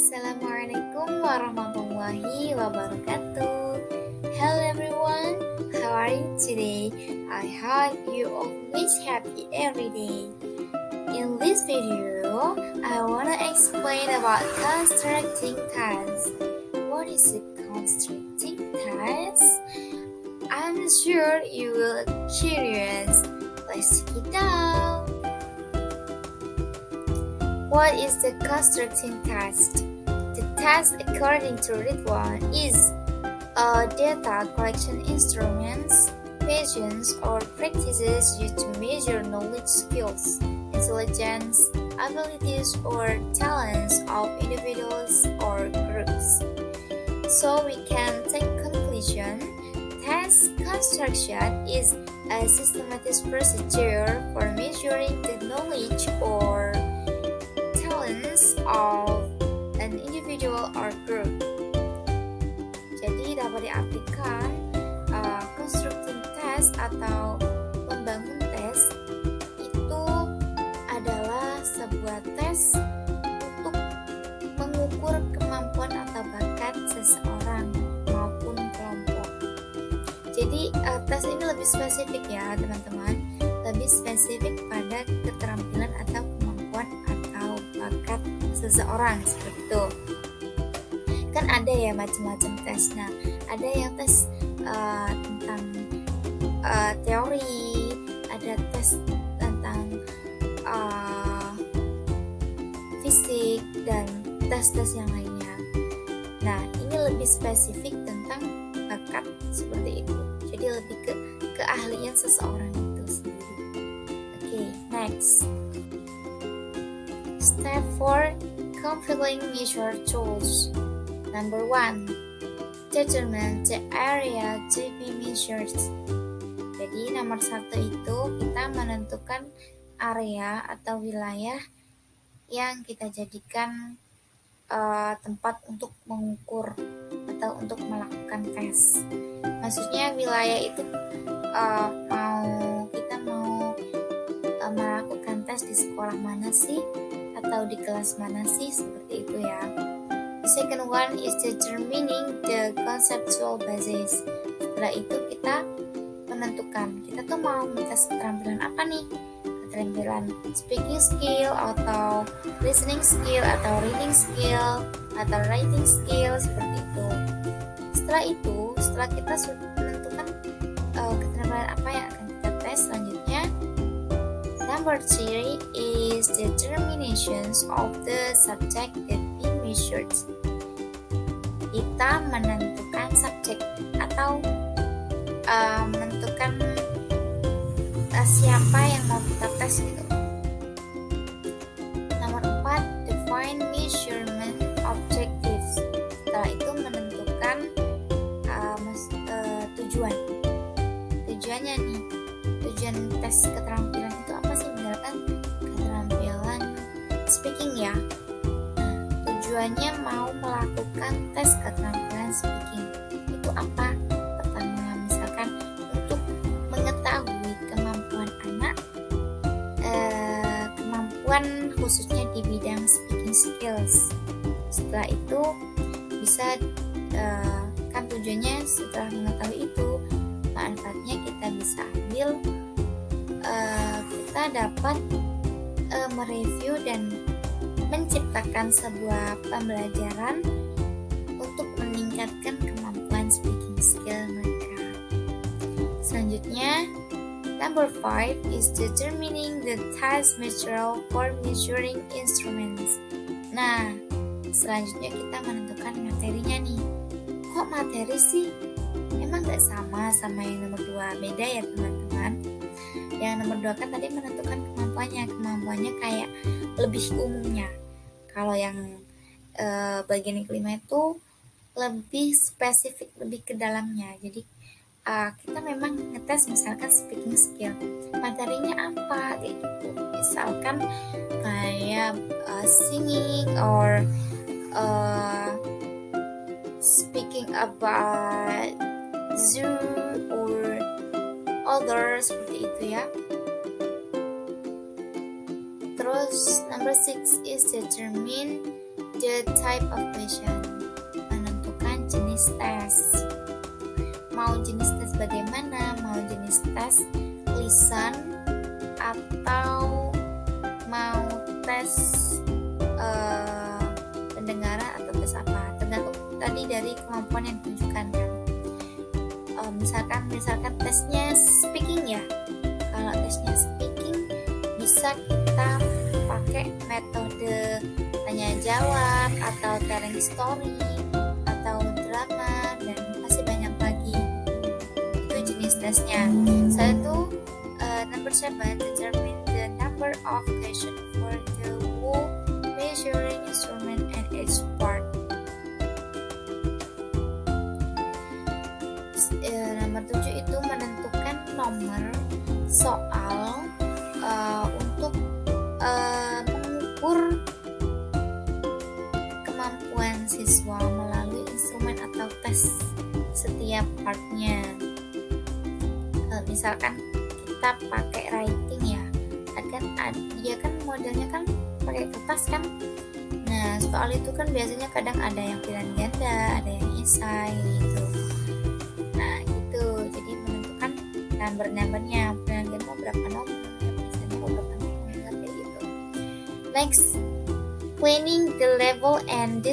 Assalamualaikum warahmatullahi wabarakatuh. Hello everyone, how are you today? I hope you always happy every day. In this video, I wanna explain about constructing tasks. What is a constructing task? I'm sure you will curious. Let's check it out. What is the constructing task? The task, according to Ridwan, is a data collection instruments, patience, or practices used to measure knowledge, skills, intelligence, abilities, or talents of individuals or groups. So we can take conclusion. Task construction is a systematic procedure for measuring the knowledge or of an individual or group. Jadi dapat diartikan constructing task atau membangun tes itu adalah sebuah tes untuk mengukur kemampuan atau bakat seseorang maupun kelompok. Jadi tes ini lebih spesifik ya teman-teman, lebih spesifik pada keterampilan atau kemampuan atau bakat seseorang seperti itu. Kan ada ya macam-macam tes. Nah, ada yang tes tentang teori, ada tes tentang fisik dan tes-tes yang lainnya. Nah, ini lebih spesifik tentang bakat seperti itu. Jadi lebih ke keahlian seseorang itu sendiri. Oke, next. Step 4. Compiling measure tools. Number 1. Determine the area to be measured. Jadi nomor 1 itu kita menentukan area atau wilayah yang kita jadikan tempat untuk mengukur atau untuk melakukan tes. Maksudnya wilayah itu kita mau melakukan tes di sekolah mana sih? Atau di kelas mana sih, seperti itu ya. The second one is determining the conceptual basis. Setelah itu kita menentukan kita tuh mau mengetes keterampilan apa nih, keterampilan speaking skill atau listening skill atau reading skill atau writing skill, seperti itu. Setelah kita sudah menentukan keterampilan apa yang akan kita tes selanjutnya, number 3 is determinations of the subject that be measured. Kita menentukan subjek atau menentukan siapa yang mau kita tes gitu. Nomor 4, define measurement objectives. Setelah itu menentukan tujuan. Tujuannya nih, tujuan tes keterampilan itu apa sih? Misalkan keterampilan speaking ya. Nah, tujuannya mau melakukan tes keterampilan speaking itu apa? Pertama, misalkan untuk mengetahui kemampuan anak, kemampuan khususnya di bidang speaking skills. Setelah itu bisa kan tujuannya setelah mengetahui itu, manfaatnya kita bisa ambil, kita dapat mereview dan menciptakan sebuah pembelajaran untuk meningkatkan kemampuan speaking skill mereka. Selanjutnya, number 5 is determining the task material for measuring instruments. Nah, selanjutnya kita menentukan materinya nih. Kok materi sih? Emang gak sama yang nomor 2? Beda ya teman-teman. Yang nomor 2 kan tadi menentukan kemampuannya kayak lebih umumnya. Kalau yang bagian yang kelima itu lebih spesifik, lebih ke dalamnya. Jadi kita memang ngetes misalkan speaking skill, materinya apa kayak gitu. Misalkan kayak singing or speaking about zoo or other, seperti itu ya. Terus number 6 is determine the the type of question. Menentukan jenis tes. Mau jenis tes bagaimana? Mau jenis tes lisan atau mau tes pendengaran atau tes apa? Tergantung tadi dari kemampuan yang ditunjukkan kan. Misalkan tesnya speaking ya. Kalau tesnya speaking bisa kita pakai metode tanya jawab atau telling story atau drama dan masih banyak lagi. Itu jenis tesnya. Satu, number 7, determine the number of questions for the whole measuring instrument and its part. Nomor 7 itu menentukan nomor soal untuk mengukur kemampuan siswa melalui instrumen atau tes setiap partnya. Misalkan kita pakai writing ya, dia kan modelnya kan pakai kertas kan. Nah, soal itu kan biasanya kadang ada yang pilihan ganda, ada yang esai gitu. Nah, itu jadi menentukan number-numbernya, pilihan ganda berapa nomor, misalnya berapa nomor kayak gitu. Next, planning the level and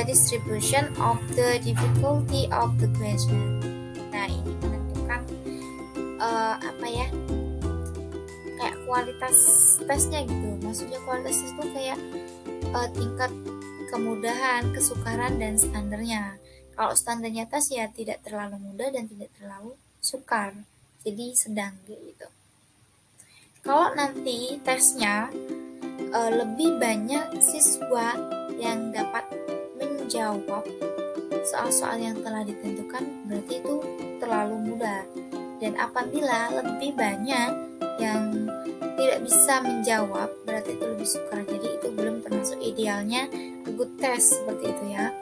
distribution of the difficulty of the question. Nah, ini menentukan kayak kualitas tesnya gitu. Maksudnya kualitas itu kayak tingkat kemudahan, kesukaran dan standarnya. Kalau standarnya tes ya tidak terlalu mudah dan tidak terlalu sukar, jadi sedang gitu. Kalau nanti tesnya lebih banyak siswa yang dapat menjawab soal-soal yang telah ditentukan, berarti itu terlalu mudah. Dan apabila lebih banyak yang tidak bisa menjawab, berarti itu lebih sukar. Jadi itu belum termasuk idealnya a good test seperti itu ya.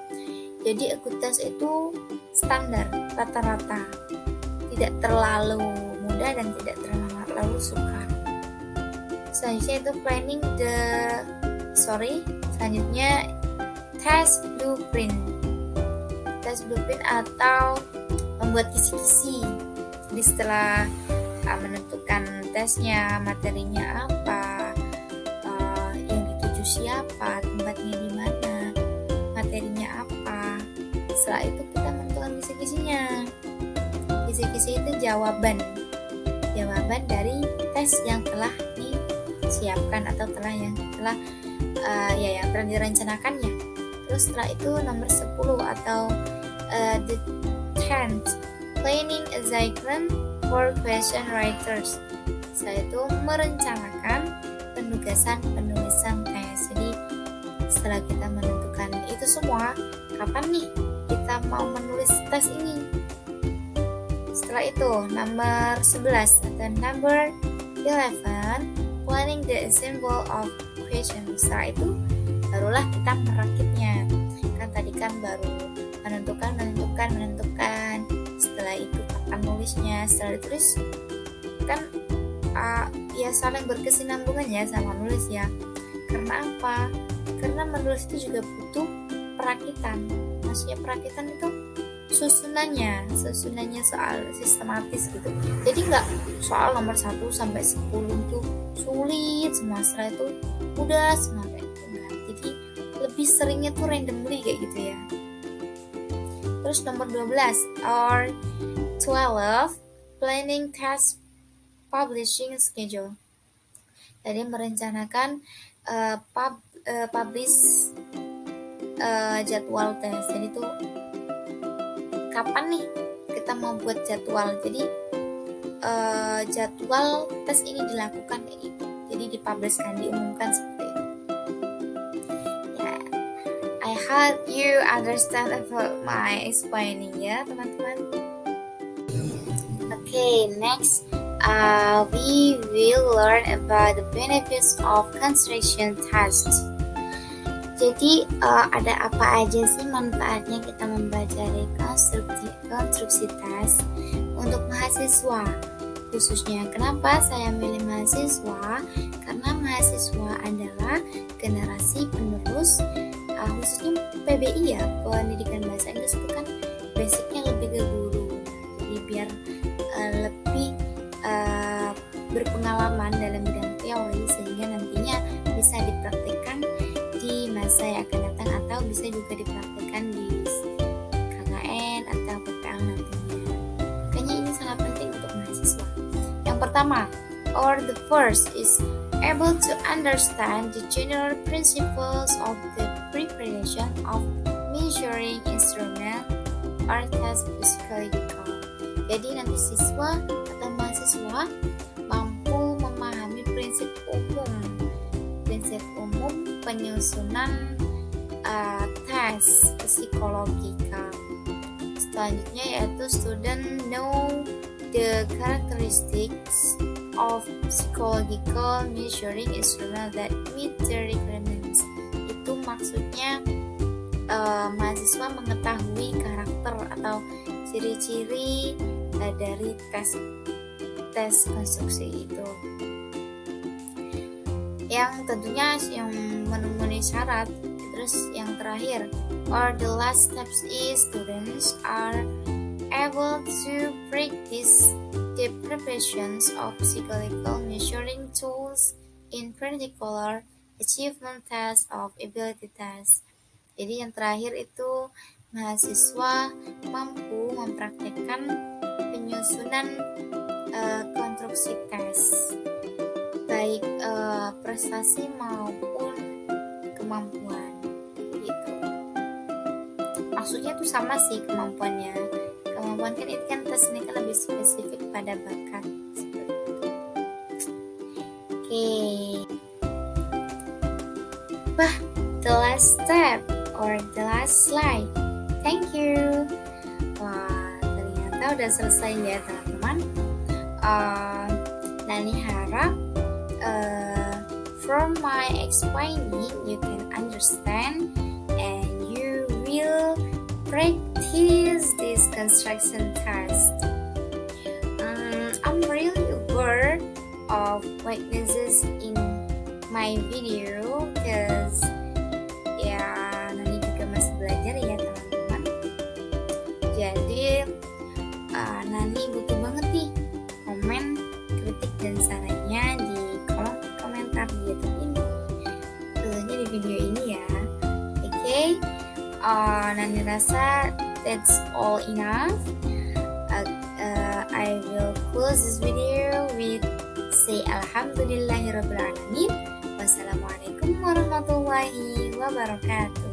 Jadi a good test itu standar, rata-rata, tidak terlalu mudah dan tidak terlalu sukar. Selanjutnya itu selanjutnya test blueprint. Test blueprint atau membuat kisi-kisi. Jadi setelah menentukan tesnya, materinya apa, yang dituju siapa, tempatnya di mana, materinya apa. Setelah itu kita menentukan kisi-kisinya. Kisi-kisi itu jawaban dari tes yang telah disiapkan atau yang telah direncanakan ya. Terus setelah itu nomor 10 atau the 10th, planning a diagram for question writers. Setelah itu merencanakan penulisan tes. Jadi setelah kita menentukan itu semua, kapan nih kita mau menulis tes ini? Setelah itu nomor 11 atau number 11, planning the ensemble of questions. Setelah itu barulah kita merakitnya. Kan tadi kan baru menentukan. Setelah itu kapan nulisnya, setelah ditulis kan ya saling berkesinambungan ya sama nulis ya. Karena apa? Karena menulis itu juga butuh perakitan. Maksudnya perakitan itu susunannya soal sistematis gitu. Jadi nggak soal nomor 1 sampai 10 itu sulit semua, setelah itu udah semua kayak gitu. Jadi lebih seringnya tuh randomly kayak gitu ya. Terus nomor 12 or 12, planning task publishing schedule. Jadi merencanakan publish jadwal tes. Jadi tuh kapan nih kita mau buat jadwal. Jadi jadwal tes ini dilakukan kayak gitu. Jadi dipublishkan, diumumkan seperti itu. I hope you understand about my explaining ya teman-teman. Okay, next we will learn about the benefits of construction tasks. Jadi ada apa aja sih manfaatnya kita mempelajari konstruksi tes untuk mahasiswa khususnya. Kenapa saya milih mahasiswa? Karena mahasiswa adalah generasi penerus khususnya PBI ya, pendidikan bahasa Inggris itu kan basicnya lebih ke guru. Jadi biar lebih berpengalaman dalam bidang teori sehingga nantinya bisa dipraktikkan di masa yang akan datang atau bisa juga dipraktikkan di KKN atau PPL nantinya. Makanya ini sangat penting untuk mahasiswa. Yang pertama, or the first is able to understand the general principles of the preparation of measuring instrument or test physiological. Jadi nanti siswa atau mahasiswa mampu memahami prinsip umum penyusunan tes psikologikal. Selanjutnya yaitu student know the characteristics of psychological measuring instrument that meet the requirements. Itu maksudnya mahasiswa mengetahui karakter atau ciri-ciri dari tes konstruksi itu, yang tentunya yang memenuhi syarat. Terus yang terakhir, or the last steps is students are able to practice the preparations of psychological measuring tools, in particular achievement test of ability test. Jadi yang terakhir itu mahasiswa mampu mempraktekkan penyusunan konstruksi tes, baik prestasi maupun kemampuan. Gitu. Maksudnya tuh sama sih kemampuannya. Kemampuan kan ini kan tes ini kan lebih spesifik pada bakat. Oke. Bah, the last step or the last slide. Thank you. Wah, ternyata udah selesai ya teman-teman. Nani harap from my explaining you can understand and you will practice this construction task. I'm really aware of weaknesses in my video because Nani juga masih belajar ya teman-teman. Jadi Nani butuh banget nih komen, kritik dan sarannya di kolom komentar di YouTube ini, tentunya di video ini ya. Oke, Nani rasa that's all enough. I will close this video with say alhamdulillahirabbil alamin. Wassalamualaikum warahmatullahi wabarakatuh.